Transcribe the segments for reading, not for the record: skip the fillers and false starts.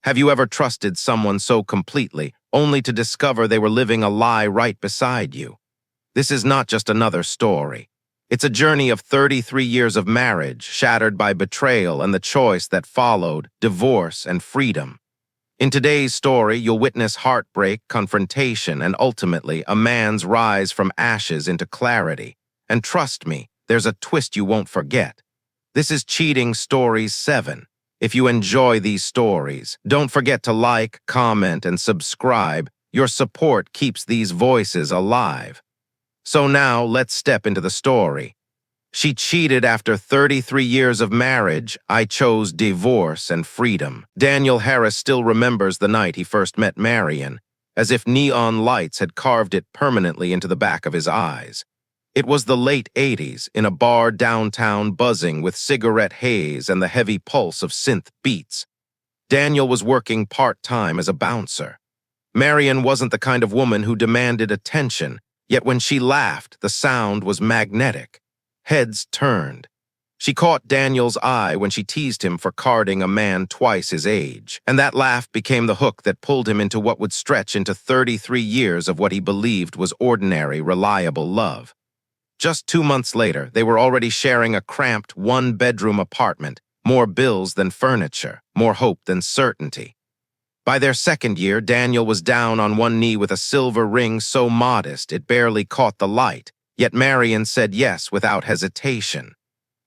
Have you ever trusted someone so completely, only to discover they were living a lie right beside you? This is not just another story. It's a journey of 33 years of marriage, shattered by betrayal and the choice that followed, divorce and freedom. In today's story, you'll witness heartbreak, confrontation, and ultimately a man's rise from ashes into clarity. And trust me, there's a twist you won't forget. This is Cheating Stories 7. If you enjoy these stories, don't forget to like, comment, and subscribe. Your support keeps these voices alive. So now, let's step into the story. She cheated after 33 years of marriage. I chose divorce and freedom. Daniel Harris still remembers the night he first met Marion, as if neon lights had carved it permanently into the back of his eyes. It was the late 80s, in a bar downtown buzzing with cigarette haze and the heavy pulse of synth beats. Daniel was working part-time as a bouncer. Marion wasn't the kind of woman who demanded attention, yet when she laughed, the sound was magnetic. Heads turned. She caught Daniel's eye when she teased him for carding a man twice his age, and that laugh became the hook that pulled him into what would stretch into 33 years of what he believed was ordinary, reliable love. Just 2 months later, they were already sharing a cramped one-bedroom apartment, more bills than furniture, more hope than certainty. By their second year, Daniel was down on one knee with a silver ring so modest it barely caught the light. Yet Marion said yes without hesitation.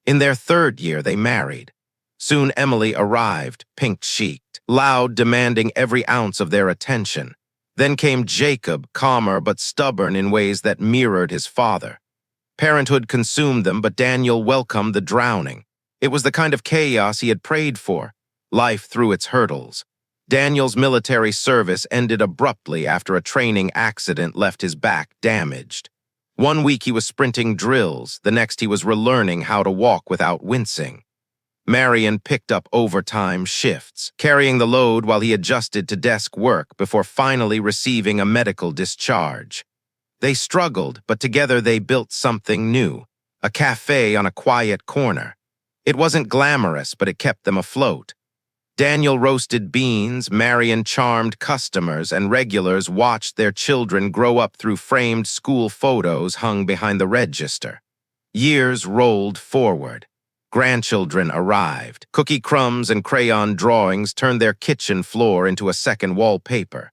In their third year, they married. Soon Emily arrived, pink-cheeked, loud, demanding every ounce of their attention. Then came Jacob, calmer but stubborn in ways that mirrored his father. Parenthood consumed them, but Daniel welcomed the drowning. It was the kind of chaos he had prayed for. Life threw its hurdles. Daniel's military service ended abruptly after a training accident left his back damaged. 1 week he was sprinting drills, the next he was relearning how to walk without wincing. Marion picked up overtime shifts, carrying the load while he adjusted to desk work before finally receiving a medical discharge. They struggled, but together they built something new, a cafe on a quiet corner. It wasn't glamorous, but it kept them afloat. Daniel roasted beans, Marion charmed customers, and regulars watched their children grow up through framed school photos hung behind the register. Years rolled forward. Grandchildren arrived. Cookie crumbs and crayon drawings turned their kitchen floor into a second wallpaper.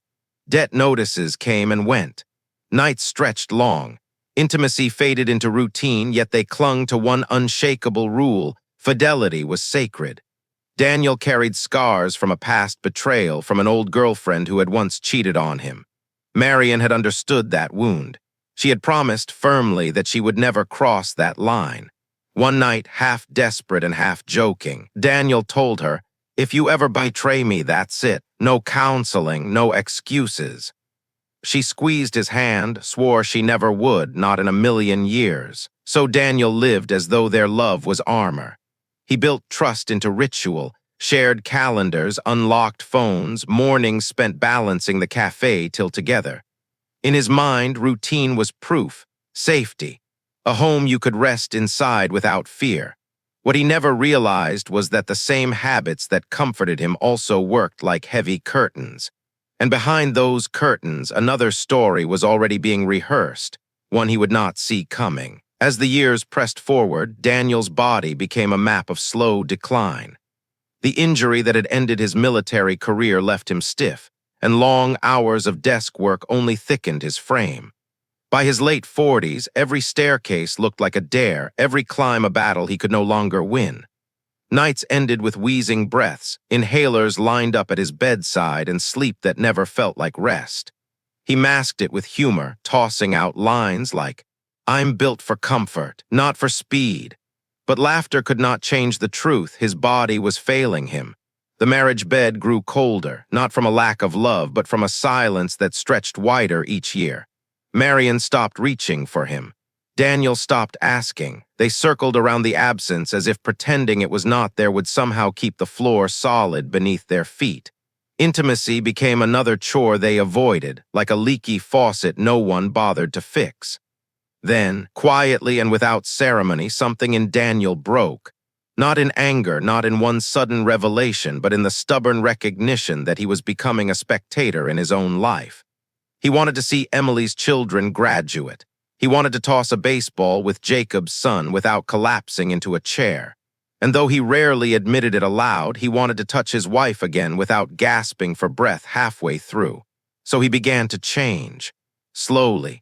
Debt notices came and went. Nights stretched long. Intimacy faded into routine, yet they clung to one unshakable rule: fidelity was sacred. Daniel carried scars from a past betrayal from an old girlfriend who had once cheated on him. Marion had understood that wound. She had promised firmly that she would never cross that line. One night, half desperate and half joking, Daniel told her, "If you ever betray me, that's it. No counseling, no excuses." She squeezed his hand, swore she never would, not in a million years. So Daniel lived as though their love was armor. He built trust into ritual, shared calendars, unlocked phones, mornings spent balancing the cafe till together. In his mind, routine was proof, safety, a home you could rest inside without fear. What he never realized was that the same habits that comforted him also worked like heavy curtains. And behind those curtains, another story was already being rehearsed, one he would not see coming. As the years pressed forward, Daniel's body became a map of slow decline. The injury that had ended his military career left him stiff, and long hours of desk work only thickened his frame. By his late 40s, every staircase looked like a dare, every climb a battle he could no longer win. Nights ended with wheezing breaths, inhalers lined up at his bedside, and sleep that never felt like rest. He masked it with humor, tossing out lines like, "I'm built for comfort, not for speed." But laughter could not change the truth. His body was failing him. The marriage bed grew colder, not from a lack of love, but from a silence that stretched wider each year. Marion stopped reaching for him. Daniel stopped asking. They circled around the absence as if pretending it was not there would somehow keep the floor solid beneath their feet. Intimacy became another chore they avoided, like a leaky faucet no one bothered to fix. Then, quietly and without ceremony, something in Daniel broke. Not in anger, not in one sudden revelation, but in the stubborn recognition that he was becoming a spectator in his own life. He wanted to see Emily's children graduate. He wanted to toss a baseball with Jacob's son without collapsing into a chair. And though he rarely admitted it aloud, he wanted to touch his wife again without gasping for breath halfway through. So he began to change. Slowly,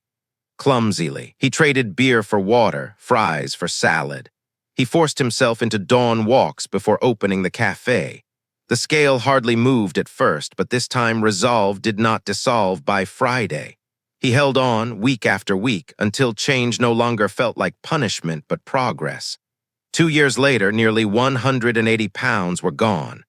clumsily. He traded beer for water, fries for salad. He forced himself into dawn walks before opening the cafe. The scale hardly moved at first, but this time resolve did not dissolve by Friday. He held on week after week until change no longer felt like punishment but progress. 2 years later, nearly 180 pounds were gone.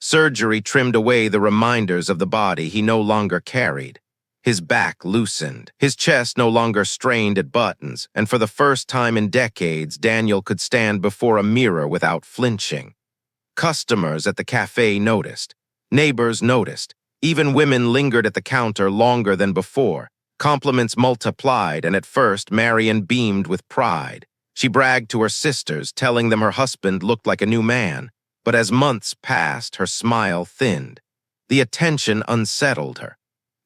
Surgery trimmed away the reminders of the body he no longer carried. His back loosened. His chest no longer strained at buttons, and for the first time in decades, Daniel could stand before a mirror without flinching. Customers at the cafe noticed. Neighbors noticed. Even women lingered at the counter longer than before. Compliments multiplied, and at first, Marion beamed with pride. She bragged to her sisters, telling them her husband looked like a new man. But as months passed, her smile thinned. The attention unsettled her.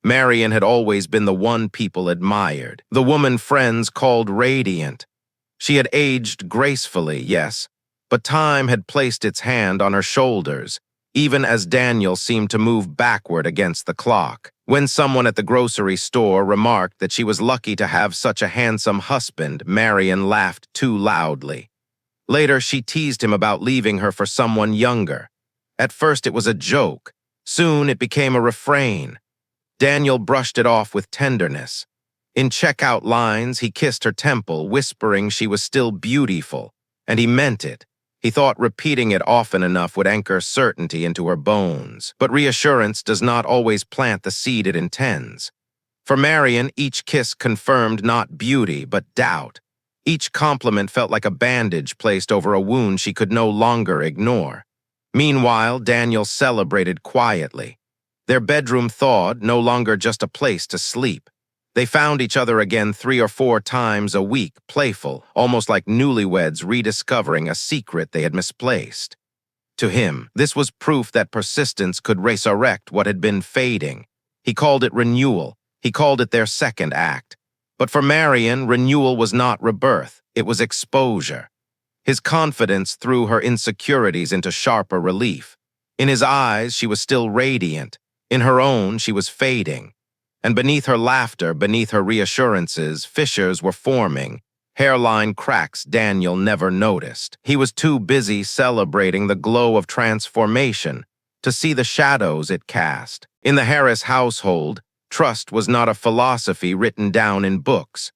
Marion had always been the one people admired, the woman friends called radiant. She had aged gracefully, yes, but time had placed its hand on her shoulders, even as Daniel seemed to move backward against the clock. When someone at the grocery store remarked that she was lucky to have such a handsome husband, Marion laughed too loudly. Later, she teased him about leaving her for someone younger. At first, it was a joke. Soon, it became a refrain. Daniel brushed it off with tenderness. In checkout lines, he kissed her temple, whispering she was still beautiful, and he meant it. He thought repeating it often enough would anchor certainty into her bones. But reassurance does not always plant the seed it intends. For Marion, each kiss confirmed not beauty, but doubt. Each compliment felt like a bandage placed over a wound she could no longer ignore. Meanwhile, Daniel celebrated quietly. Their bedroom thawed, no longer just a place to sleep. They found each other again 3 or 4 times a week, playful, almost like newlyweds rediscovering a secret they had misplaced. To him, this was proof that persistence could resurrect what had been fading. He called it renewal. He called it their second act. But for Marion, renewal was not rebirth. It was exposure. His confidence threw her insecurities into sharper relief. In his eyes, she was still radiant. In her own, she was fading. And beneath her laughter, beneath her reassurances, fissures were forming, hairline cracks Daniel never noticed. He was too busy celebrating the glow of transformation to see the shadows it cast. In the Harris household, trust was not a philosophy written down in books.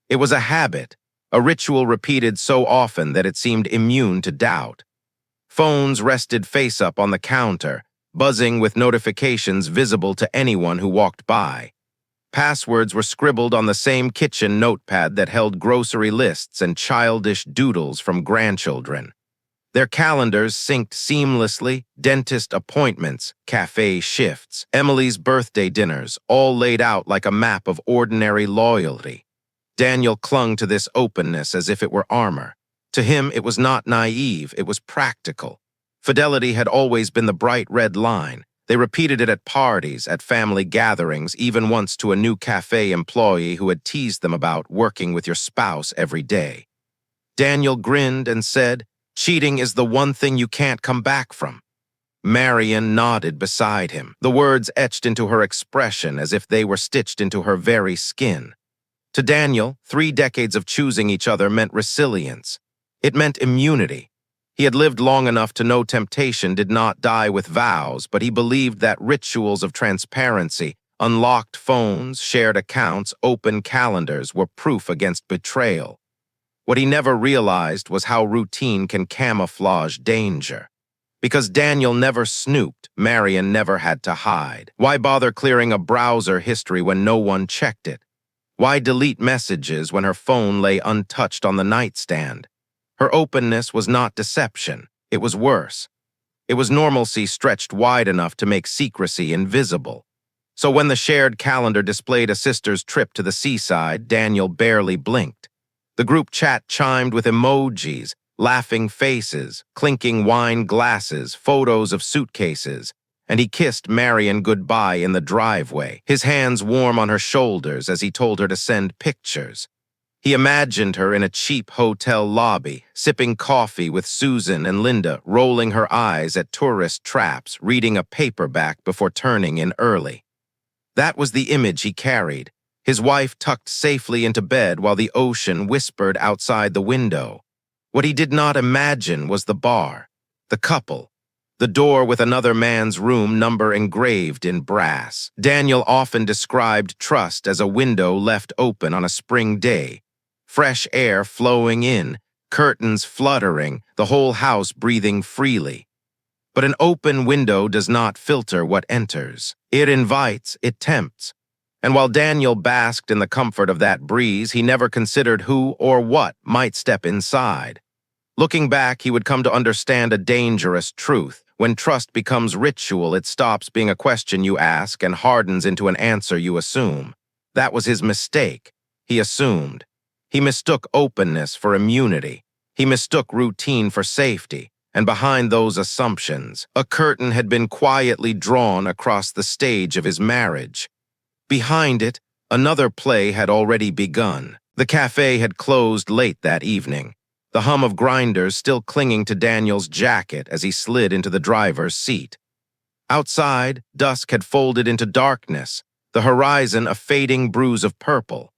It was a habit, a ritual repeated so often that it seemed immune to doubt. Phones rested face up on the counter, buzzing with notifications visible to anyone who walked by. Passwords were scribbled on the same kitchen notepad that held grocery lists and childish doodles from grandchildren. Their calendars synced seamlessly, dentist appointments, cafe shifts, Emily's birthday dinners, all laid out like a map of ordinary loyalty. Daniel clung to this openness as if it were armor. To him, it was not naive, it was practical. Fidelity had always been the bright red line. They repeated it at parties, at family gatherings, even once to a new cafe employee who had teased them about working with your spouse every day. Daniel grinned and said, "Cheating is the one thing you can't come back from." Marion nodded beside him, the words etched into her expression as if they were stitched into her very skin. To Daniel, 3 decades of choosing each other meant resilience. It meant immunity. He had lived long enough to know temptation did not die with vows, but he believed that rituals of transparency, unlocked phones, shared accounts, open calendars were proof against betrayal. What he never realized was how routine can camouflage danger. Because Daniel never snooped, Marion never had to hide. Why bother clearing a browser history when no one checked it? Why delete messages when her phone lay untouched on the nightstand? Her openness was not deception. It was worse. It was normalcy stretched wide enough to make secrecy invisible. So when the shared calendar displayed a sister's trip to the seaside, Daniel barely blinked. The group chat chimed with emojis, laughing faces, clinking wine glasses, photos of suitcases, and he kissed Marion goodbye in the driveway, his hands warm on her shoulders as he told her to send pictures. He imagined her in a cheap hotel lobby, sipping coffee with Susan and Linda, rolling her eyes at tourist traps, reading a paperback before turning in early. That was the image he carried, his wife tucked safely into bed while the ocean whispered outside the window. What he did not imagine was the bar, the couple, the door with another man's room number engraved in brass. Daniel often described trust as a window left open on a spring day, fresh air flowing in, curtains fluttering, the whole house breathing freely. But an open window does not filter what enters. It invites, it tempts. And while Daniel basked in the comfort of that breeze, he never considered who or what might step inside. Looking back, he would come to understand a dangerous truth. When trust becomes ritual, it stops being a question you ask and hardens into an answer you assume. That was his mistake. He assumed. He mistook openness for immunity. He mistook routine for safety. And behind those assumptions, a curtain had been quietly drawn across the stage of his marriage. Behind it, another play had already begun. The cafe had closed late that evening, the hum of grinders still clinging to Daniel's jacket as he slid into the driver's seat. Outside, dusk had folded into darkness, the horizon a fading bruise of purple.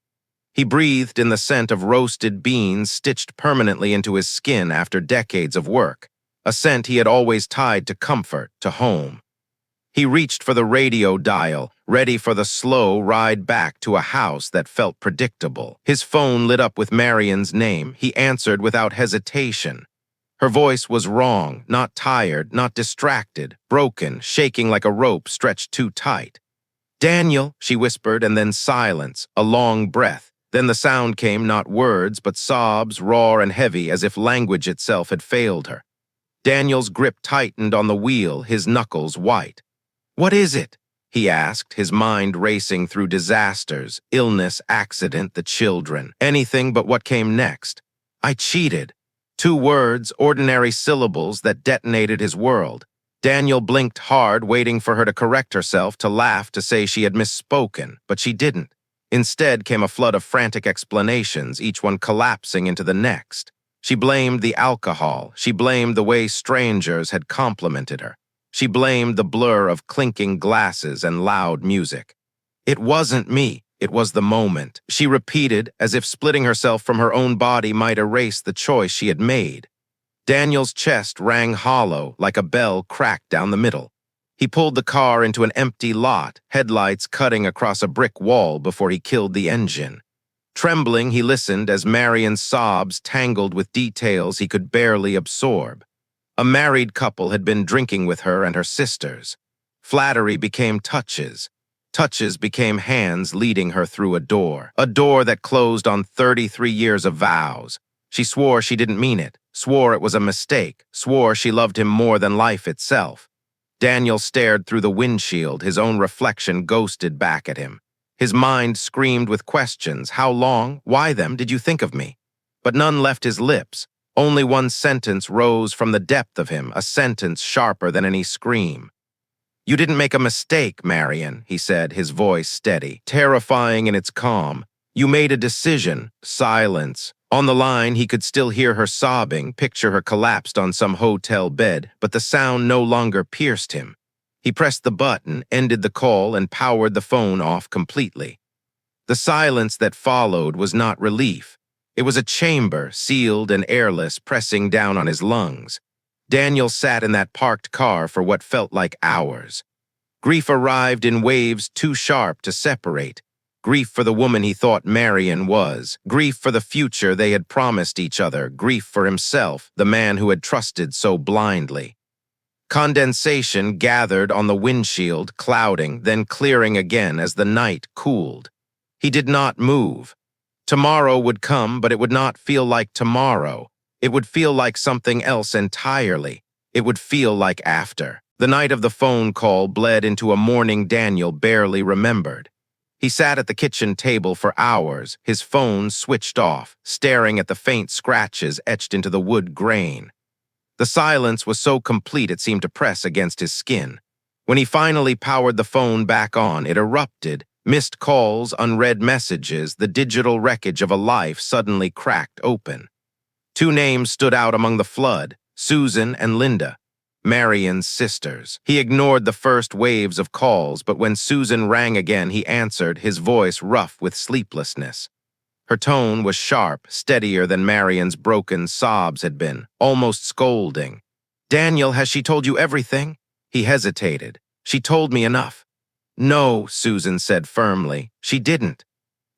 He breathed in the scent of roasted beans stitched permanently into his skin after decades of work, a scent he had always tied to comfort, to home. He reached for the radio dial, ready for the slow ride back to a house that felt predictable. His phone lit up with Marion's name. He answered without hesitation. Her voice was wrong, not tired, not distracted, broken, shaking like a rope stretched too tight. "Daniel," she whispered, and then silence, a long breath. Then the sound came, not words, but sobs, raw and heavy, as if language itself had failed her. Daniel's grip tightened on the wheel, his knuckles white. "What is it?" he asked, his mind racing through disasters, illness, accident, the children, anything but what came next. "I cheated." 2 words, ordinary syllables that detonated his world. Daniel blinked hard, waiting for her to correct herself, to laugh, to say she had misspoken, but she didn't. Instead came a flood of frantic explanations, each one collapsing into the next. She blamed the alcohol. She blamed the way strangers had complimented her. She blamed the blur of clinking glasses and loud music. "It wasn't me. It was the moment," she repeated, as if splitting herself from her own body might erase the choice she had made. Daniel's chest rang hollow, like a bell cracked down the middle. He pulled the car into an empty lot, headlights cutting across a brick wall before he killed the engine. Trembling, he listened as Marion's sobs tangled with details he could barely absorb. A married couple had been drinking with her and her sisters. Flattery became touches. Touches became hands leading her through a door that closed on 33 years of vows. She swore she didn't mean it, swore it was a mistake, swore she loved him more than life itself. Daniel stared through the windshield, his own reflection ghosted back at him. His mind screamed with questions. How long? Why them did you think of me? But none left his lips. Only one sentence rose from the depth of him, a sentence sharper than any scream. "You didn't make a mistake, Marion," he said, his voice steady, terrifying in its calm. "You made a decision." Silence. On the line, he could still hear her sobbing, picture her collapsed on some hotel bed, but the sound no longer pierced him. He pressed the button, ended the call, and powered the phone off completely. The silence that followed was not relief. It was a chamber, sealed and airless, pressing down on his lungs. Daniel sat in that parked car for what felt like hours. Grief arrived in waves too sharp to separate. Grief for the woman he thought Marion was. Grief for the future they had promised each other. Grief for himself, the man who had trusted so blindly. Condensation gathered on the windshield, clouding, then clearing again as the night cooled. He did not move. Tomorrow would come, but it would not feel like tomorrow. It would feel like something else entirely. It would feel like after. The night of the phone call bled into a morning Daniel barely remembered. He sat at the kitchen table for hours, his phone switched off, staring at the faint scratches etched into the wood grain. The silence was so complete it seemed to press against his skin. When he finally powered the phone back on, it erupted. Missed calls, unread messages, the digital wreckage of a life suddenly cracked open. Two names stood out among the flood, Susan and Linda, Marion's sisters. He ignored the first waves of calls, but when Susan rang again, he answered, his voice rough with sleeplessness. Her tone was sharp, steadier than Marion's broken sobs had been, almost scolding. "Daniel, has she told you everything?" He hesitated. "She told me enough." "No," Susan said firmly, "she didn't."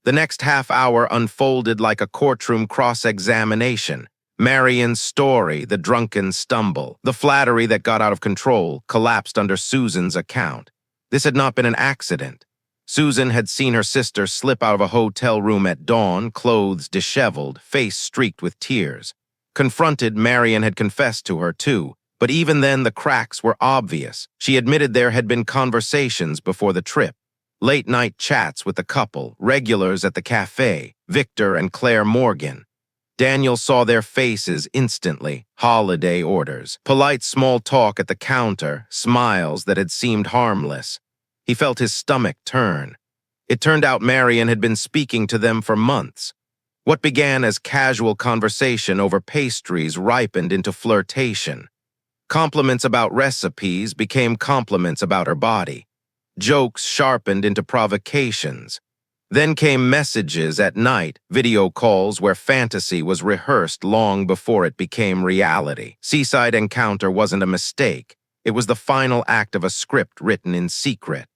The next half hour unfolded like a courtroom cross-examination. Marion's story, the drunken stumble, the flattery that got out of control, collapsed under Susan's account. This had not been an accident. Susan had seen her sister slip out of a hotel room at dawn, clothes disheveled, face streaked with tears. Confronted, Marion had confessed to her, too. But even then, the cracks were obvious. She admitted there had been conversations before the trip. Late-night chats with the couple, regulars at the cafe, Victor and Claire Morgan. Daniel saw their faces instantly, holiday orders, polite small talk at the counter, smiles that had seemed harmless. He felt his stomach turn. It turned out Marion had been speaking to them for months. What began as casual conversation over pastries ripened into flirtation. Compliments about recipes became compliments about her body. Jokes sharpened into provocations. Then came messages at night, video calls where fantasy was rehearsed long before it became reality. Seaside encounter wasn't a mistake. It was the final act of a script written in secret.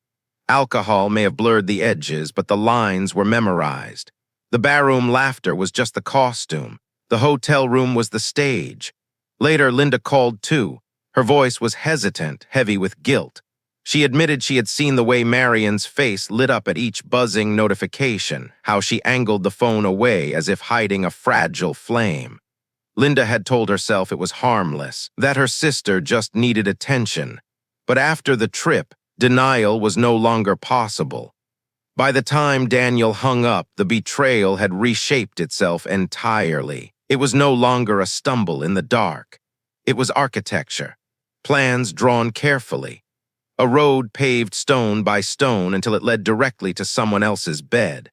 Alcohol may have blurred the edges, but the lines were memorized. The barroom laughter was just the costume. The hotel room was the stage. Later, Linda called too. Her voice was hesitant, heavy with guilt. She admitted she had seen the way Marion's face lit up at each buzzing notification, how she angled the phone away as if hiding a fragile flame. Linda had told herself it was harmless, that her sister just needed attention. But after the trip, denial was no longer possible. By the time Daniel hung up, the betrayal had reshaped itself entirely. It was no longer a stumble in the dark. It was architecture, plans drawn carefully. A road paved stone by stone until it led directly to someone else's bed.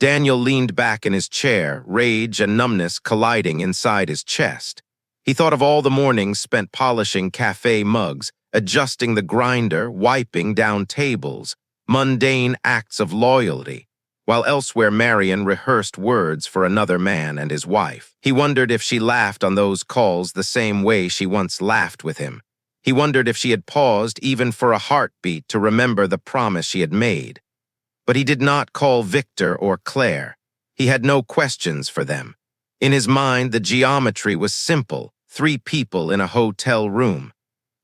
Daniel leaned back in his chair, rage and numbness colliding inside his chest. He thought of all the mornings spent polishing cafe mugs, adjusting the grinder, wiping down tables, mundane acts of loyalty, while elsewhere Marion rehearsed words for another man and his wife. He wondered if she laughed on those calls the same way she once laughed with him. He wondered if she had paused even for a heartbeat to remember the promise she had made. But he did not call Victor or Claire. He had no questions for them. In his mind, the geometry was simple: 3 people in a hotel room.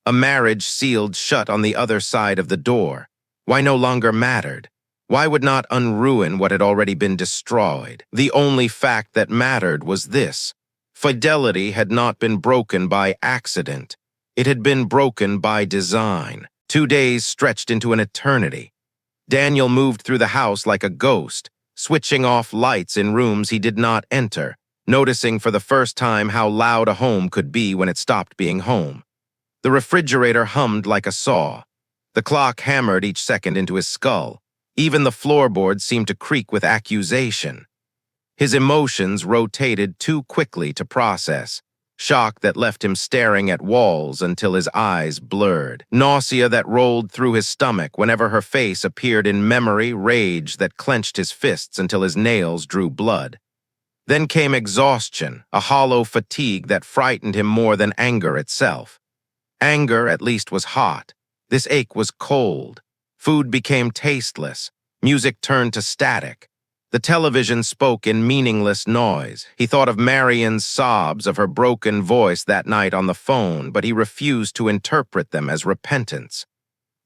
A marriage sealed shut on the other side of the door. Why no longer mattered? Why would not unruin what had already been destroyed? The only fact that mattered was this: fidelity had not been broken by accident. It had been broken by design. 2 days stretched into an eternity. Daniel moved through the house like a ghost, switching off lights in rooms he did not enter, noticing for the first time how loud a home could be when it stopped being home. The refrigerator hummed like a saw. The clock hammered each second into his skull. Even the floorboards seemed to creak with accusation. His emotions rotated too quickly to process. Shock that left him staring at walls until his eyes blurred. Nausea that rolled through his stomach whenever her face appeared in memory, rage that clenched his fists until his nails drew blood. Then came exhaustion, a hollow fatigue that frightened him more than anger itself. Anger, at least, was hot. This ache was cold. Food became tasteless. Music turned to static. The television spoke in meaningless noise. He thought of Marion's sobs, of her broken voice that night on the phone, but he refused to interpret them as repentance.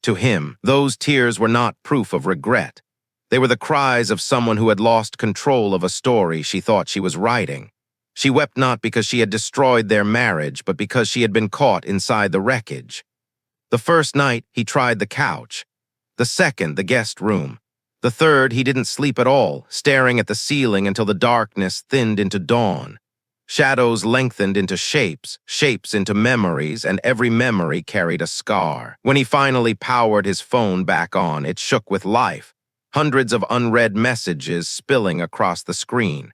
To him, those tears were not proof of regret. They were the cries of someone who had lost control of a story she thought she was writing. She wept not because she had destroyed their marriage, but because she had been caught inside the wreckage. The first night, he tried the couch. The second, the guest room. The third, he didn't sleep at all, staring at the ceiling until the darkness thinned into dawn. Shadows lengthened into shapes, shapes into memories, and every memory carried a scar. When he finally powered his phone back on, it shook with life, hundreds of unread messages spilling across the screen.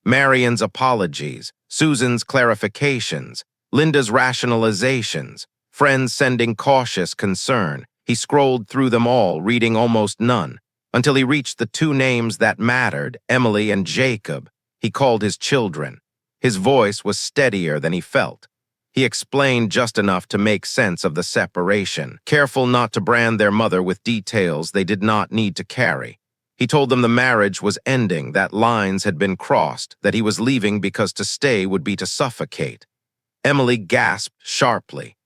Marion's apologies, Susan's clarifications, Linda's rationalizations, friends sending cautious concern. He scrolled through them all, reading almost none, until he reached the two names that mattered, Emily and Jacob. He called his children. His voice was steadier than he felt. He explained just enough to make sense of the separation, careful not to brand their mother with details they did not need to carry. He told them the marriage was ending, that lines had been crossed, that he was leaving because to stay would be to suffocate. Emily gasped sharply.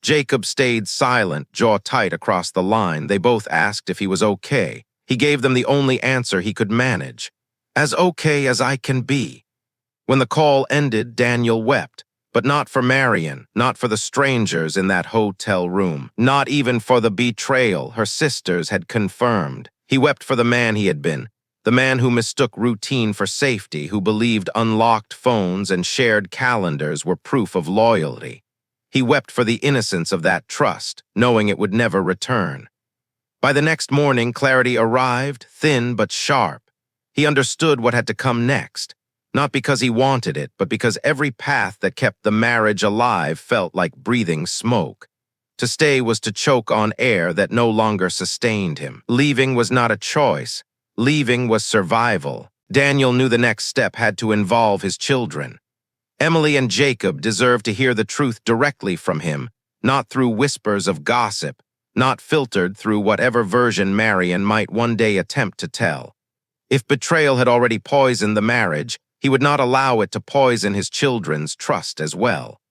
Jacob stayed silent, jaw tight across the line. They both asked if he was okay. He gave them the only answer he could manage. As okay as I can be. When the call ended, Daniel wept, but not for Marion, not for the strangers in that hotel room, not even for the betrayal her sisters had confirmed. He wept for the man he had been, the man who mistook routine for safety, who believed unlocked phones and shared calendars were proof of loyalty. He wept for the innocence of that trust, knowing it would never return. By the next morning, clarity arrived, thin but sharp. He understood what had to come next. Not because he wanted it, but because every path that kept the marriage alive felt like breathing smoke. To stay was to choke on air that no longer sustained him. Leaving was not a choice. Leaving was survival. Daniel knew the next step had to involve his children. Emily and Jacob deserved to hear the truth directly from him, not through whispers of gossip, not filtered through whatever version Marion might one day attempt to tell. If betrayal had already poisoned the marriage, he would not allow it to poison his children's trust as well.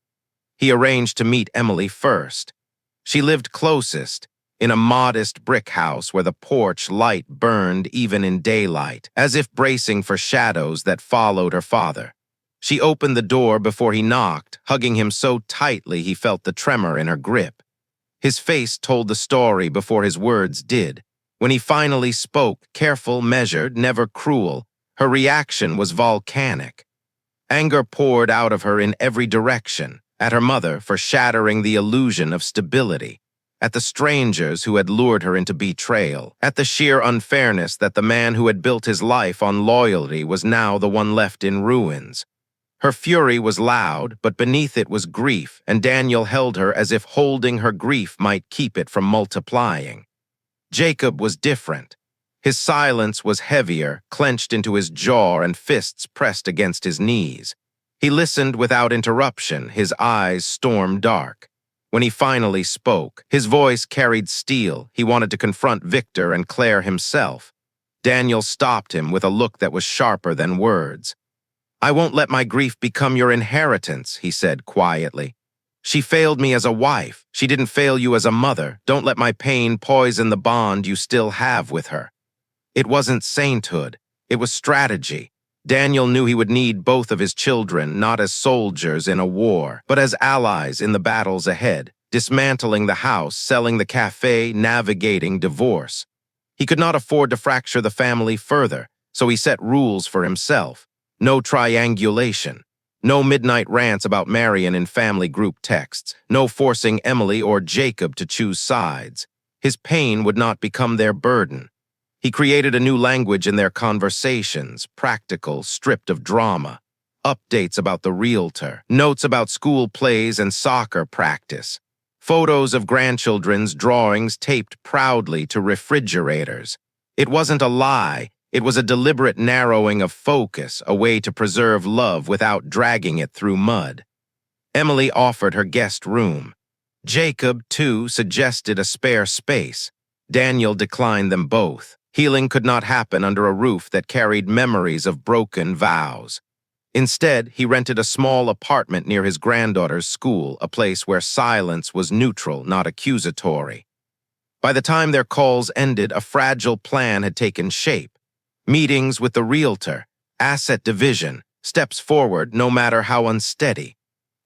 He arranged to meet Emily first. She lived closest, in a modest brick house where the porch light burned even in daylight, as if bracing for shadows that followed her father. She opened the door before he knocked, hugging him so tightly he felt the tremor in her grip. His face told the story before his words did. When he finally spoke, careful, measured, never cruel, her reaction was volcanic. Anger poured out of her in every direction, at her mother for shattering the illusion of stability, at the strangers who had lured her into betrayal, at the sheer unfairness that the man who had built his life on loyalty was now the one left in ruins. Her fury was loud, but beneath it was grief, and Daniel held her as if holding her grief might keep it from multiplying. Jacob was different. His silence was heavier, clenched into his jaw and fists pressed against his knees. He listened without interruption, his eyes storm dark. When he finally spoke, his voice carried steel. He wanted to confront Victor and Claire himself. Daniel stopped him with a look that was sharper than words. "I won't let my grief become your inheritance," he said quietly. "She failed me as a wife. She didn't fail you as a mother. Don't let my pain poison the bond you still have with her." It wasn't sainthood. It was strategy. Daniel knew he would need both of his children, not as soldiers in a war, but as allies in the battles ahead, dismantling the house, selling the cafe, navigating divorce. He could not afford to fracture the family further, so he set rules for himself. No triangulation. No midnight rants about Marion in family group texts. No forcing Emily or Jacob to choose sides. His pain would not become their burden. He created a new language in their conversations, practical, stripped of drama. Updates about the realtor, notes about school plays and soccer practice. Photos of grandchildren's drawings taped proudly to refrigerators. It wasn't a lie. It was a deliberate narrowing of focus, a way to preserve love without dragging it through mud. Emily offered her guest room. Jacob, too, suggested a spare space. Daniel declined them both. Healing could not happen under a roof that carried memories of broken vows. Instead, he rented a small apartment near his granddaughter's school, a place where silence was neutral, not accusatory. By the time their calls ended, a fragile plan had taken shape. Meetings with the realtor, asset division, steps forward no matter how unsteady.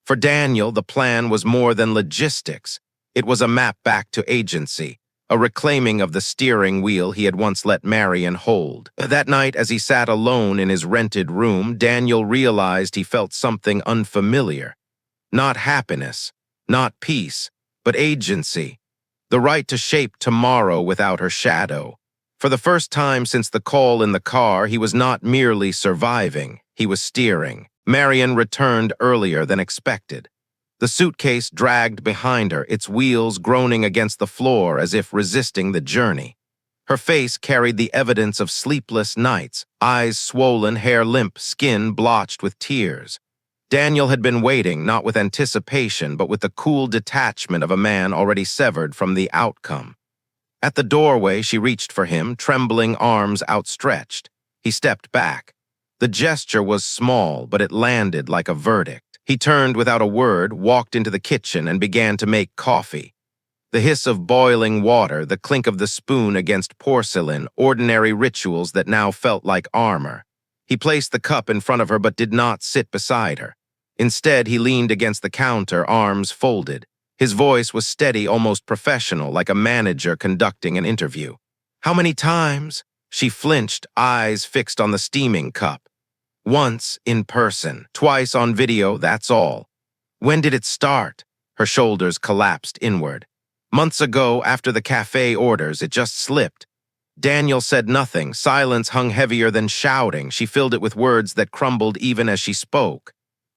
For Daniel, the plan was more than logistics. It was a map back to agency, a reclaiming of the steering wheel he had once let Marion hold. That night, as he sat alone in his rented room, Daniel realized he felt something unfamiliar. Not happiness, not peace, but agency. The right to shape tomorrow without her shadow. For the first time since the call in the car, he was not merely surviving, he was steering. Marion returned earlier than expected. The suitcase dragged behind her, its wheels groaning against the floor as if resisting the journey. Her face carried the evidence of sleepless nights, eyes swollen, hair limp, skin blotched with tears. Daniel had been waiting, not with anticipation, but with the cool detachment of a man already severed from the outcome. At the doorway, she reached for him, trembling arms outstretched. He stepped back. The gesture was small, but it landed like a verdict. He turned without a word, walked into the kitchen, and began to make coffee. The hiss of boiling water, the clink of the spoon against porcelain, ordinary rituals that now felt like armor. He placed the cup in front of her but did not sit beside her. Instead, he leaned against the counter, arms folded. His voice was steady, almost professional, like a manager conducting an interview. "How many times?" She flinched, eyes fixed on the steaming cup. "Once in person, twice on video, that's all." "When did it start?" Her shoulders collapsed inward. "Months ago, after the cafe orders, it just slipped." Daniel said nothing. Silence hung heavier than shouting. She filled it with words that crumbled even as she spoke.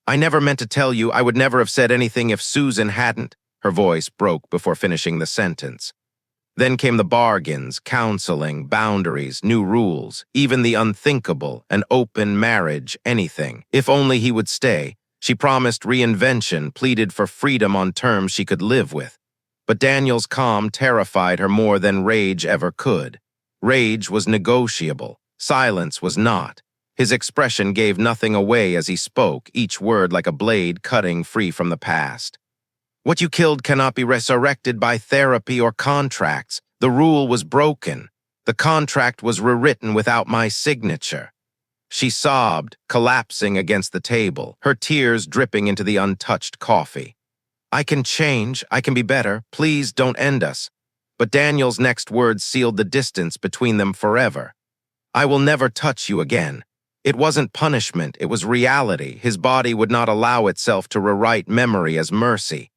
"I never meant to tell you. I would never have said anything if Susan hadn't." Her voice broke before finishing the sentence. Then came the bargains, counseling, boundaries, new rules, even the unthinkable, an open marriage, anything. If only he would stay. She promised reinvention, pleaded for freedom on terms she could live with. But Daniel's calm terrified her more than rage ever could. Rage was negotiable. Silence was not. His expression gave nothing away as he spoke, each word like a blade cutting free from the past. "What you killed cannot be resurrected by therapy or contracts. The rule was broken. The contract was rewritten without my signature." She sobbed, collapsing against the table, her tears dripping into the untouched coffee. "I can change. I can be better. Please don't end us." But Daniel's next words sealed the distance between them forever. "I will never touch you again." It wasn't punishment, it was reality. His body would not allow itself to rewrite memory as mercy.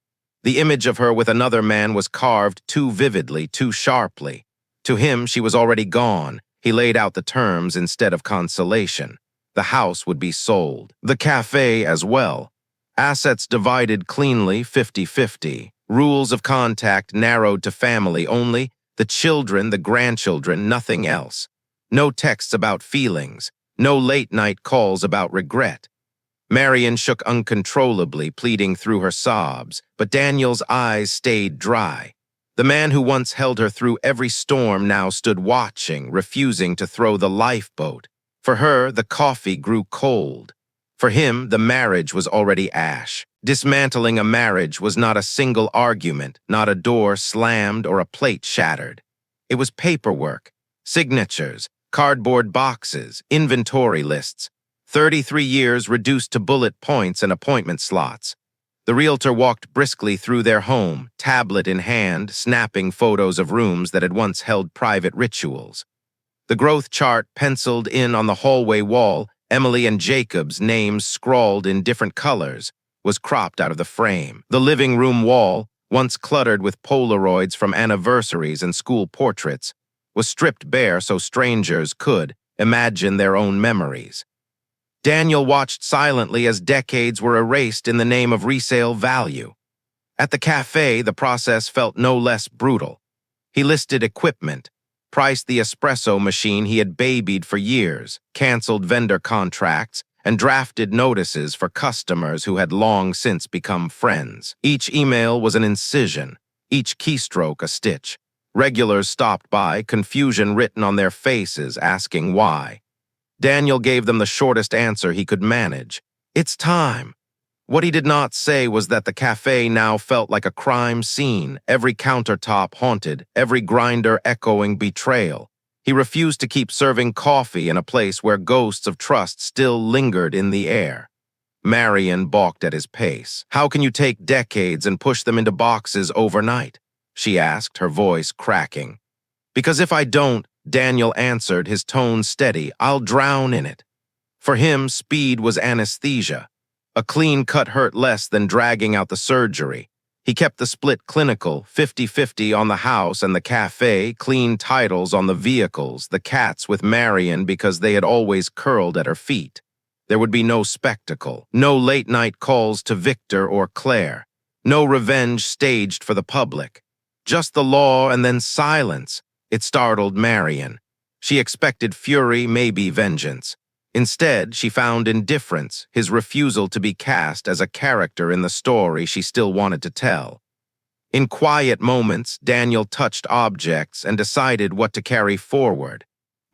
The image of her with another man was carved too vividly, too sharply. To him, she was already gone. He laid out the terms instead of consolation. The house would be sold. The cafe as well. Assets divided cleanly, 50-50. Rules of contact narrowed to family only. The children, the grandchildren, nothing else. No texts about feelings. No late-night calls about regret. Marion shook uncontrollably, pleading through her sobs, but Daniel's eyes stayed dry. The man who once held her through every storm now stood watching, refusing to throw the lifeboat. For her, the coffee grew cold. For him, the marriage was already ash. Dismantling a marriage was not a single argument, not a door slammed or a plate shattered. It was paperwork, signatures, cardboard boxes, inventory lists. 33 years reduced to bullet points and appointment slots. The realtor walked briskly through their home, tablet in hand, snapping photos of rooms that had once held private rituals. The growth chart penciled in on the hallway wall, Emily and Jacob's names scrawled in different colors, was cropped out of the frame. The living room wall, once cluttered with Polaroids from anniversaries and school portraits, was stripped bare so strangers could imagine their own memories. Daniel watched silently as decades were erased in the name of resale value. At the cafe, the process felt no less brutal. He listed equipment, priced the espresso machine he had babied for years, canceled vendor contracts, and drafted notices for customers who had long since become friends. Each email was an incision, each keystroke a stitch. Regulars stopped by, confusion written on their faces, asking why. Daniel gave them the shortest answer he could manage. "It's time." What he did not say was that the cafe now felt like a crime scene, every countertop haunted, every grinder echoing betrayal. He refused to keep serving coffee in a place where ghosts of trust still lingered in the air. Marion balked at his pace. "How can you take decades and push them into boxes overnight?" she asked, her voice cracking. Because if I don't, Daniel answered, his tone steady, I'll drown in it. For him, speed was anesthesia. A clean cut hurt less than dragging out the surgery. He kept the split clinical, 50-50 on the house and the cafe, clean titles on the vehicles, the cats with Marion because they had always curled at her feet. There would be no spectacle, no late-night calls to Victor or Claire, no revenge staged for the public. Just the law and then silence. It startled Marion. She expected fury, maybe vengeance. Instead, she found indifference, his refusal to be cast as a character in the story she still wanted to tell. In quiet moments, Daniel touched objects and decided what to carry forward.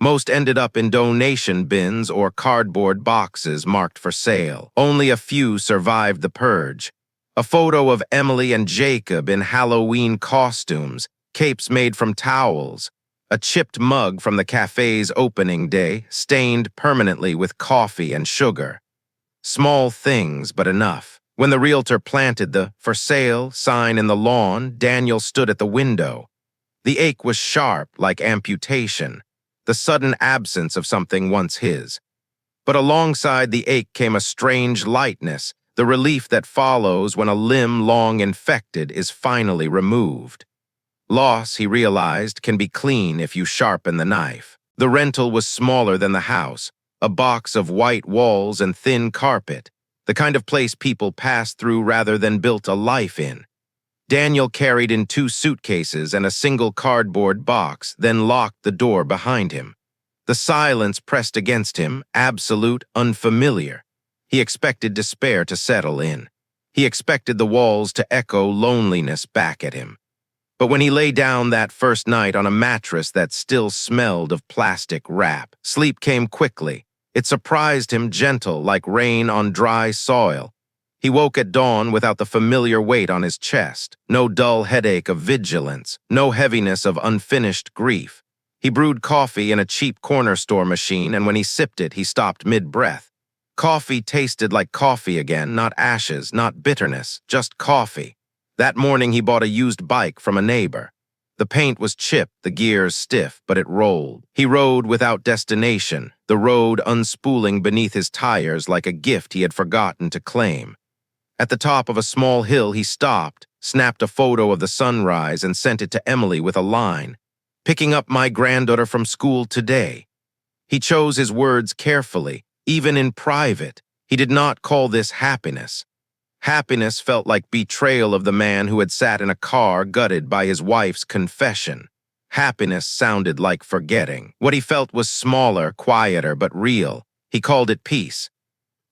Most ended up in donation bins or cardboard boxes marked for sale. Only a few survived the purge. A photo of Emily and Jacob in Halloween costumes, capes made from towels, a chipped mug from the cafe's opening day, stained permanently with coffee and sugar. Small things, but enough. When the realtor planted the "for sale" sign in the lawn, Daniel stood at the window. The ache was sharp, like amputation, the sudden absence of something once his. But alongside the ache came a strange lightness, the relief that follows when a limb long infected is finally removed. Loss, he realized, can be clean if you sharpen the knife. The rental was smaller than the house, a box of white walls and thin carpet, the kind of place people passed through rather than built a life in. Daniel carried in 2 suitcases and a single cardboard box, then locked the door behind him. The silence pressed against him, absolute, unfamiliar. He expected despair to settle in. He expected the walls to echo loneliness back at him. But when he lay down that first night on a mattress that still smelled of plastic wrap, sleep came quickly. It surprised him, gentle, like rain on dry soil. He woke at dawn without the familiar weight on his chest, no dull headache of vigilance, no heaviness of unfinished grief. He brewed coffee in a cheap corner store machine, and when he sipped it, he stopped mid-breath. Coffee tasted like coffee again, not ashes, not bitterness, just coffee. That morning he bought a used bike from a neighbor. The paint was chipped, the gears stiff, but it rolled. He rode without destination, the road unspooling beneath his tires like a gift he had forgotten to claim. At the top of a small hill he stopped, snapped a photo of the sunrise and sent it to Emily with a line, "Picking up my granddaughter from school today." He chose his words carefully, even in private. He did not call this happiness. Happiness felt like betrayal of the man who had sat in a car gutted by his wife's confession. Happiness sounded like forgetting. What he felt was smaller, quieter, but real. He called it peace.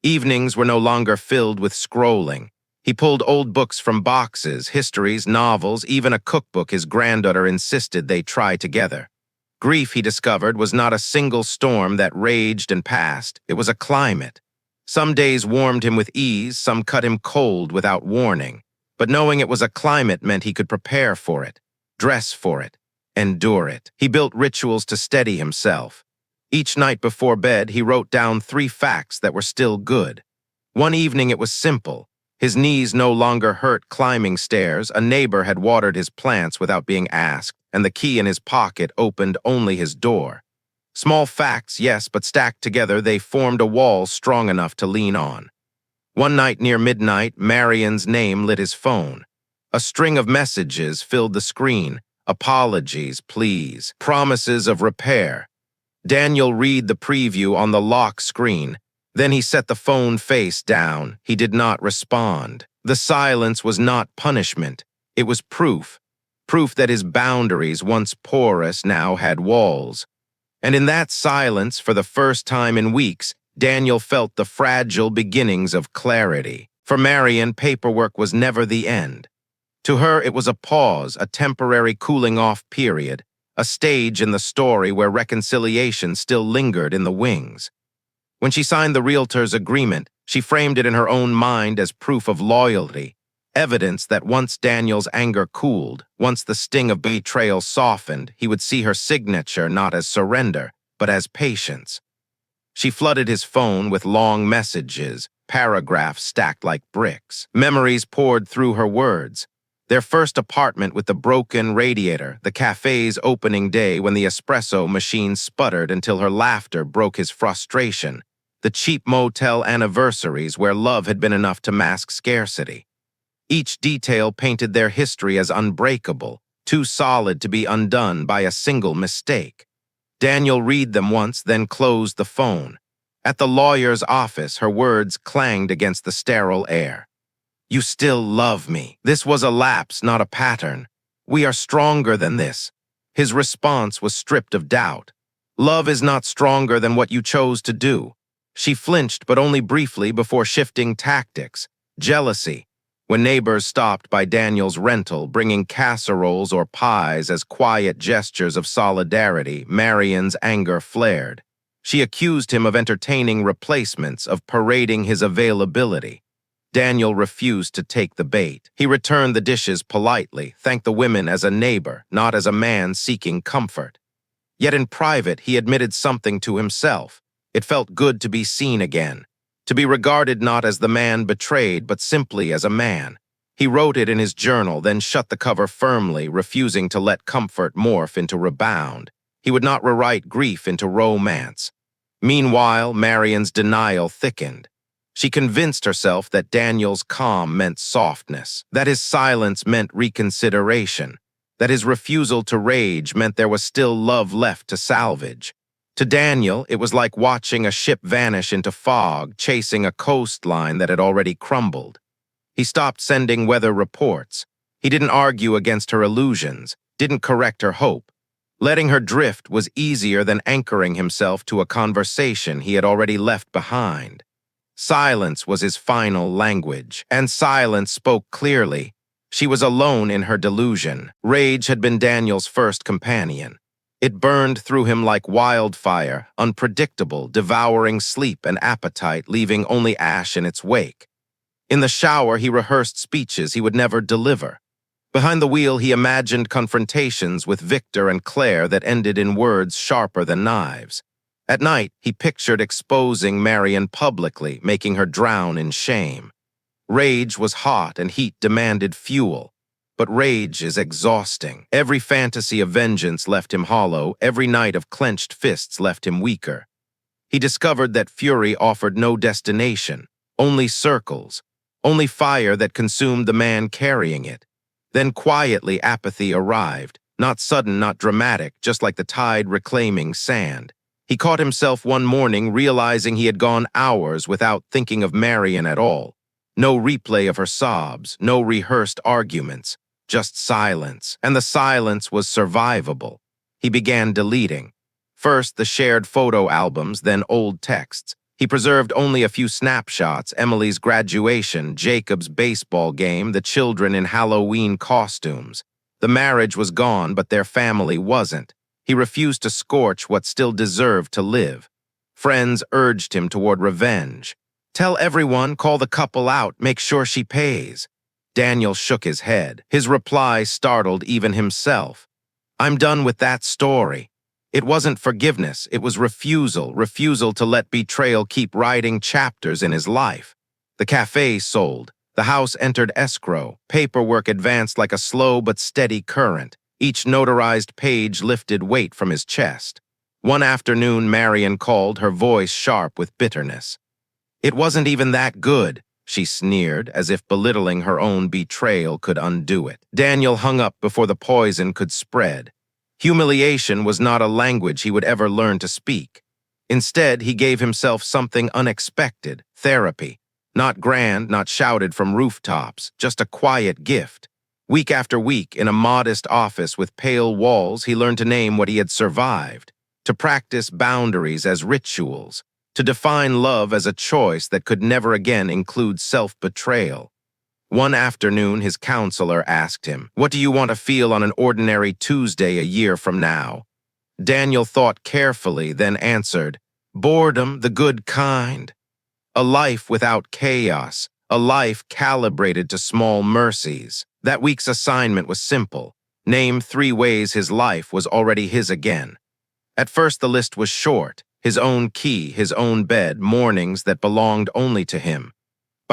Evenings were no longer filled with scrolling. He pulled old books from boxes, histories, novels, even a cookbook his granddaughter insisted they try together. Grief, he discovered, was not a single storm that raged and passed. It was a climate. Some days warmed him with ease, some cut him cold without warning. But knowing it was a climate meant he could prepare for it, dress for it, endure it. He built rituals to steady himself. Each night before bed, he wrote down 3 facts that were still good. One evening it was simple. His knees no longer hurt climbing stairs, a neighbor had watered his plants without being asked, and the key in his pocket opened only his door. Small facts, yes, but stacked together, they formed a wall strong enough to lean on. One night near midnight, Marion's name lit his phone. A string of messages filled the screen. Apologies, please. Promises of repair. Daniel read the preview on the lock screen. Then he set the phone face down. He did not respond. The silence was not punishment. It was proof. Proof that his boundaries, once porous, now had walls. And in that silence, for the first time in weeks, Daniel felt the fragile beginnings of clarity. For Marion, paperwork was never the end. To her, it was a pause, a temporary cooling-off period, a stage in the story where reconciliation still lingered in the wings. When she signed the realtor's agreement, she framed it in her own mind as proof of loyalty, evidence that once Daniel's anger cooled, once the sting of betrayal softened, he would see her signature not as surrender, but as patience. She flooded his phone with long messages, paragraphs stacked like bricks. Memories poured through her words. Their first apartment with the broken radiator, the cafe's opening day when the espresso machine sputtered until her laughter broke his frustration, the cheap motel anniversaries where love had been enough to mask scarcity. Each detail painted their history as unbreakable, too solid to be undone by a single mistake. Daniel read them once, then closed the phone. At the lawyer's office, her words clanged against the sterile air. "You still love me." This was a lapse, not a pattern. "We are stronger than this." His response was stripped of doubt. "Love is not stronger than what you chose to do." She flinched, but only briefly before shifting tactics. Jealousy. When neighbors stopped by Daniel's rental, bringing casseroles or pies as quiet gestures of solidarity, Marion's anger flared. She accused him of entertaining replacements, of parading his availability. Daniel refused to take the bait. He returned the dishes politely, thanked the women as a neighbor, not as a man seeking comfort. Yet in private, he admitted something to himself. It felt good to be seen again, to be regarded not as the man betrayed, but simply as a man. He wrote it in his journal, then shut the cover firmly, refusing to let comfort morph into rebound. He would not rewrite grief into romance. Meanwhile, Marion's denial thickened. She convinced herself that Daniel's calm meant softness, that his silence meant reconsideration, that his refusal to rage meant there was still love left to salvage. To Daniel, it was like watching a ship vanish into fog, chasing a coastline that had already crumbled. He stopped sending weather reports. He didn't argue against her illusions, didn't correct her hope. Letting her drift was easier than anchoring himself to a conversation he had already left behind. Silence was his final language, and silence spoke clearly. She was alone in her delusion. Rage had been Daniel's first companion. It burned through him like wildfire, unpredictable, devouring sleep and appetite, leaving only ash in its wake. In the shower, he rehearsed speeches he would never deliver. Behind the wheel, he imagined confrontations with Victor and Claire that ended in words sharper than knives. At night, he pictured exposing Marion publicly, making her drown in shame. Rage was hot and heat demanded fuel. But rage is exhausting. Every fantasy of vengeance left him hollow. Every night of clenched fists left him weaker. He discovered that fury offered no destination, only circles, only fire that consumed the man carrying it. Then quietly apathy arrived, not sudden, not dramatic, just like the tide reclaiming sand. He caught himself one morning realizing he had gone hours without thinking of Marion at all. No replay of her sobs, no rehearsed arguments, just silence, and the silence was survivable. He began deleting. First the shared photo albums, then old texts. He preserved only a few snapshots: Emily's graduation, Jacob's baseball game, the children in Halloween costumes. The marriage was gone, but their family wasn't. He refused to scorch what still deserved to live. Friends urged him toward revenge. "Tell everyone, call the couple out, make sure she pays." Daniel shook his head. His reply startled even himself. "I'm done with that story." It wasn't forgiveness, it was refusal to let betrayal keep writing chapters in his life. The cafe sold. The house entered escrow. Paperwork advanced like a slow but steady current. Each notarized page lifted weight from his chest. One afternoon, Marion called, her voice sharp with bitterness. "It wasn't even that good," she sneered, as if belittling her own betrayal could undo it. Daniel hung up before the poison could spread. Humiliation was not a language he would ever learn to speak. Instead, he gave himself something unexpected: therapy. Not grand, not shouted from rooftops, just a quiet gift. Week after week, in a modest office with pale walls, he learned to name what he had survived, to practice boundaries as rituals, to define love as a choice that could never again include self-betrayal. One afternoon, his counselor asked him, "What do you want to feel on an ordinary Tuesday a year from now?" Daniel thought carefully, then answered, "Boredom, the good kind. A life without chaos, a life calibrated to small mercies." That week's assignment was simple. Name 3 ways his life was already his again. At first the list was short: his own key, his own bed, mornings that belonged only to him.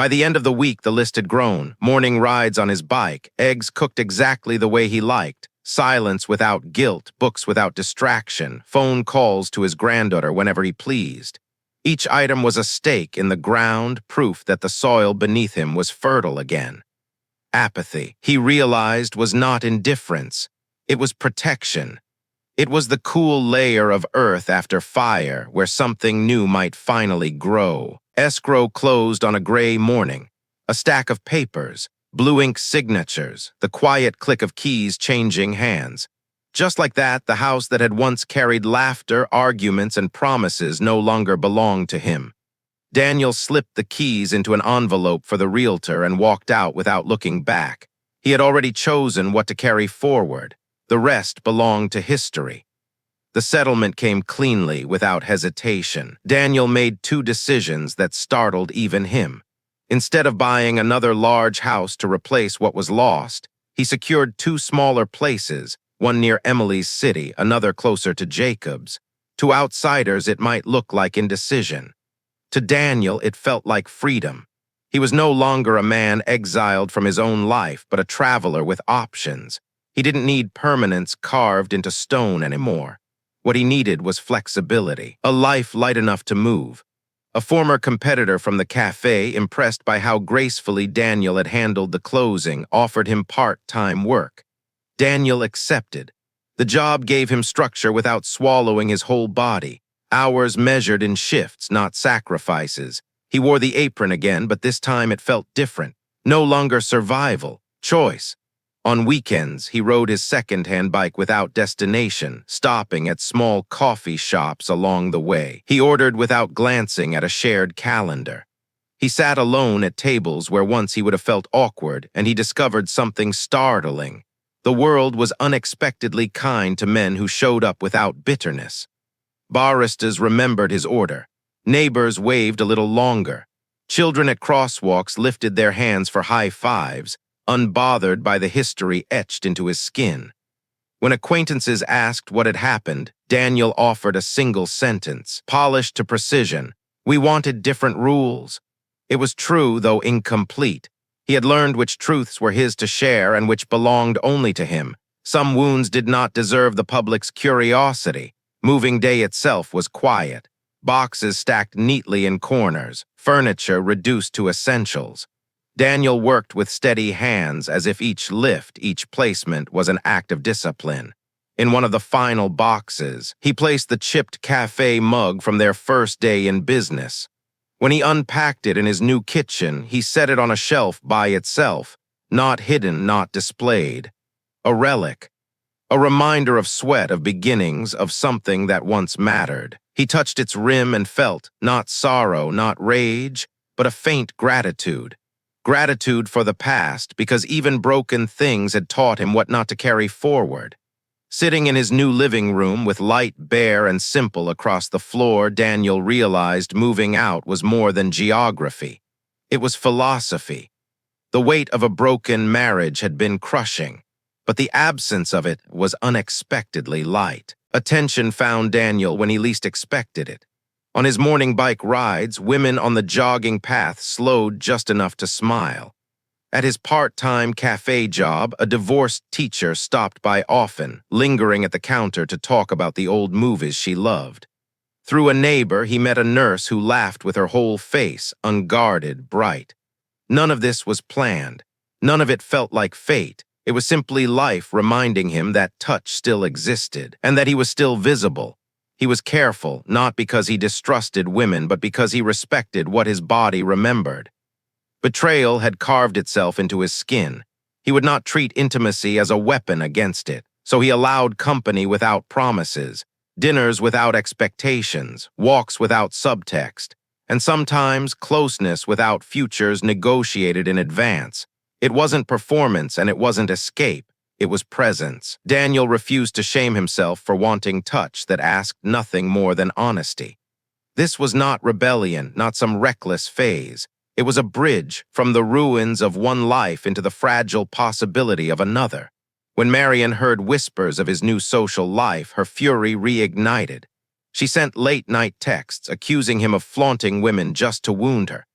By the end of the week, the list had grown. Morning rides on his bike, eggs cooked exactly the way he liked, silence without guilt, books without distraction, phone calls to his granddaughter whenever he pleased. Each item was a stake in the ground, proof that the soil beneath him was fertile again. Apathy, he realized, was not indifference. It was protection. It was the cool layer of earth after fire where something new might finally grow. Escrow closed on a gray morning. A stack of papers, blue ink signatures, the quiet click of keys changing hands. Just like that, the house that had once carried laughter, arguments, and promises no longer belonged to him. Daniel slipped the keys into an envelope for the realtor and walked out without looking back. He had already chosen what to carry forward. The rest belonged to history. The settlement came cleanly, without hesitation. Daniel made two decisions that startled even him. Instead of buying another large house to replace what was lost, he secured two smaller places, one near Emily's city, another closer to Jacob's. To outsiders, it might look like indecision. To Daniel, it felt like freedom. He was no longer a man exiled from his own life, but a traveler with options. He didn't need permanence carved into stone anymore. What he needed was flexibility, a life light enough to move. A former competitor from the cafe, impressed by how gracefully Daniel had handled the closing, offered him part-time work. Daniel accepted. The job gave him structure without swallowing his whole body. Hours measured in shifts, not sacrifices. He wore the apron again, but this time it felt different. No longer survival, choice. On weekends, he rode his second-hand bike without destination, stopping at small coffee shops along the way. He ordered without glancing at a shared calendar. He sat alone at tables where once he would have felt awkward, and he discovered something startling. The world was unexpectedly kind to men who showed up without bitterness. Baristas remembered his order. Neighbors waved a little longer. Children at crosswalks lifted their hands for high fives, unbothered by the history etched into his skin. When acquaintances asked what had happened, Daniel offered a single sentence, polished to precision. We wanted different rules. It was true, though incomplete. He had learned which truths were his to share and which belonged only to him. Some wounds did not deserve the public's curiosity. Moving day itself was quiet. Boxes stacked neatly in corners, furniture reduced to essentials. Daniel worked with steady hands as if each lift, each placement was an act of discipline. In one of the final boxes, he placed the chipped cafe mug from their first day in business. When he unpacked it in his new kitchen, he set it on a shelf by itself, not hidden, not displayed. A relic. A reminder of sweat, of beginnings, of something that once mattered. He touched its rim and felt, not sorrow, not rage, but a faint gratitude. Gratitude for the past, because even broken things had taught him what not to carry forward. Sitting in his new living room with light bare and simple across the floor, Daniel realized moving out was more than geography. It was philosophy. The weight of a broken marriage had been crushing, but the absence of it was unexpectedly light. Attention found Daniel when he least expected it. On his morning bike rides, women on the jogging path slowed just enough to smile. At his part-time cafe job, a divorced teacher stopped by often, lingering at the counter to talk about the old movies she loved. Through a neighbor, he met a nurse who laughed with her whole face, unguarded, bright. None of this was planned. None of it felt like fate. It was simply life reminding him that touch still existed, and that he was still visible. He was careful, not because he distrusted women, but because he respected what his body remembered. Betrayal had carved itself into his skin. He would not treat intimacy as a weapon against it, so he allowed company without promises, dinners without expectations, walks without subtext, and sometimes closeness without futures negotiated in advance. It wasn't performance and it wasn't escape. It was presence. Daniel refused to shame himself for wanting touch that asked nothing more than honesty. This was not rebellion, not some reckless phase. It was a bridge from the ruins of one life into the fragile possibility of another. When Marian heard whispers of his new social life, her fury reignited. She sent late-night texts accusing him of flaunting women just to wound her.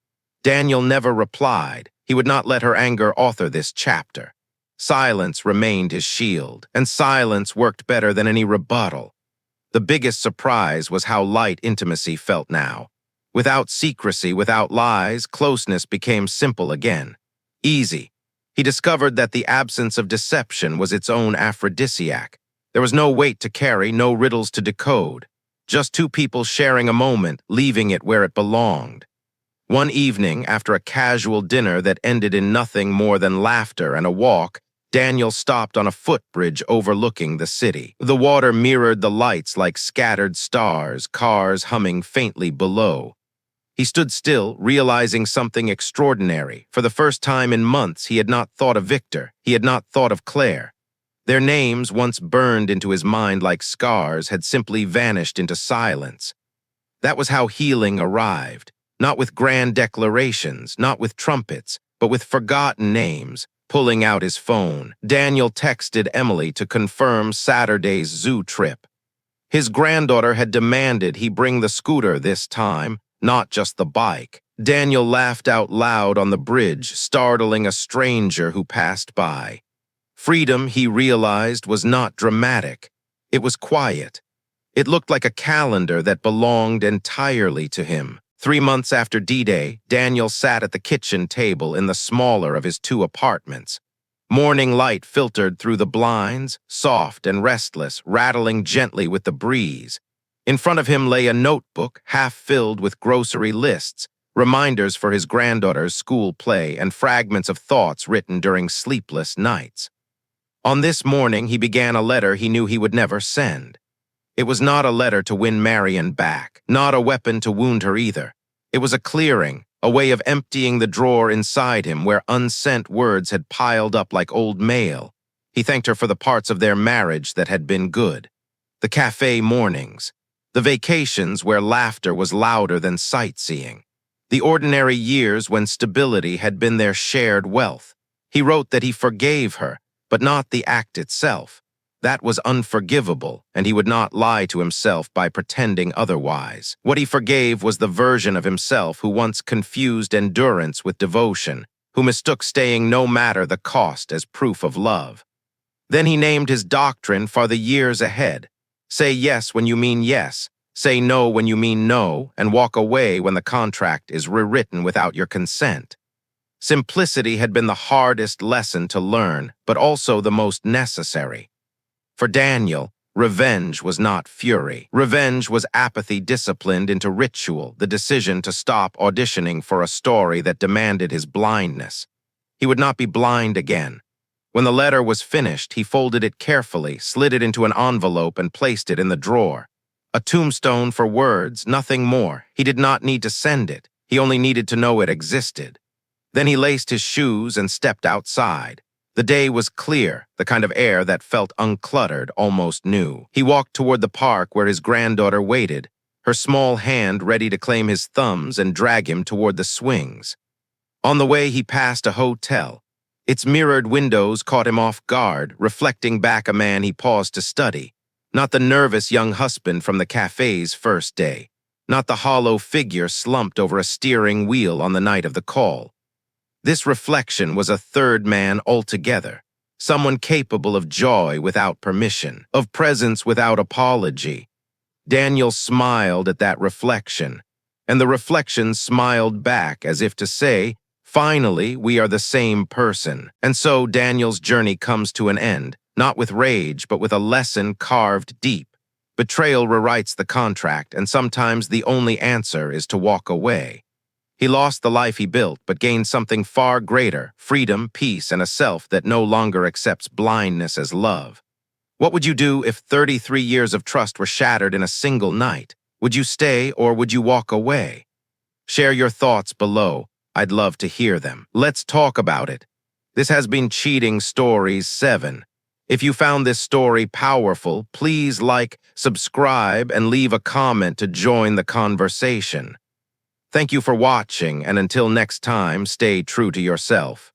Daniel never replied. He would not let her anger author this chapter. Silence remained his shield, and silence worked better than any rebuttal. The biggest surprise was how light intimacy felt now. Without secrecy, without lies, closeness became simple again. Easy. He discovered that the absence of deception was its own aphrodisiac. There was no weight to carry, no riddles to decode. Just two people sharing a moment, leaving it where it belonged. One evening, after a casual dinner that ended in nothing more than laughter and a walk, Daniel stopped on a footbridge overlooking the city. The water mirrored the lights like scattered stars, cars humming faintly below. He stood still, realizing something extraordinary. For the first time in months, he had not thought of Victor. He had not thought of Claire. Their names, once burned into his mind like scars, had simply vanished into silence. That was how healing arrived. Not with grand declarations, not with trumpets, but with forgotten names. Pulling out his phone, Daniel texted Emily to confirm Saturday's zoo trip. His granddaughter had demanded he bring the scooter this time, not just the bike. Daniel laughed out loud on the bridge, startling a stranger who passed by. Freedom, he realized, was not dramatic. It was quiet. It looked like a calendar that belonged entirely to him. 3 months after D-Day, Daniel sat at the kitchen table in the smaller of his 2 apartments. Morning light filtered through the blinds, soft and restless, rattling gently with the breeze. In front of him lay a notebook half filled with grocery lists, reminders for his granddaughter's school play, and fragments of thoughts written during sleepless nights. On this morning, he began a letter he knew he would never send. It was not a letter to win Marion back, not a weapon to wound her either. It was a clearing, a way of emptying the drawer inside him where unsent words had piled up like old mail. He thanked her for the parts of their marriage that had been good. The cafe mornings, the vacations where laughter was louder than sightseeing, the ordinary years when stability had been their shared wealth. He wrote that he forgave her, but not the act itself. That was unforgivable, and he would not lie to himself by pretending otherwise. What he forgave was the version of himself who once confused endurance with devotion, who mistook staying no matter the cost as proof of love. Then he named his doctrine for the years ahead. Say yes when you mean yes, say no when you mean no, and walk away when the contract is rewritten without your consent. Simplicity had been the hardest lesson to learn, but also the most necessary. For Daniel, revenge was not fury. Revenge was apathy disciplined into ritual, the decision to stop auditioning for a story that demanded his blindness. He would not be blind again. When the letter was finished, he folded it carefully, slid it into an envelope, and placed it in the drawer. A tombstone for words, nothing more. He did not need to send it. He only needed to know it existed. Then he laced his shoes and stepped outside. The day was clear, the kind of air that felt uncluttered, almost new. He walked toward the park where his granddaughter waited, her small hand ready to claim his thumbs and drag him toward the swings. On the way, he passed a hotel. Its mirrored windows caught him off guard, reflecting back a man he paused to study. Not the nervous young husband from the cafe's first day. Not the hollow figure slumped over a steering wheel on the night of the call. This reflection was a third man altogether, someone capable of joy without permission, of presence without apology. Daniel smiled at that reflection, and the reflection smiled back as if to say, finally, we are the same person. And so Daniel's journey comes to an end, not with rage, but with a lesson carved deep. Betrayal rewrites the contract, and sometimes the only answer is to walk away. He lost the life he built, but gained something far greater, freedom, peace, and a self that no longer accepts blindness as love. What would you do if 33 years of trust were shattered in a single night? Would you stay or would you walk away? Share your thoughts below. I'd love to hear them. Let's talk about it. This has been Cheating Stories 7. If you found this story powerful, please like, subscribe, and leave a comment to join the conversation. Thank you for watching, and until next time, stay true to yourself.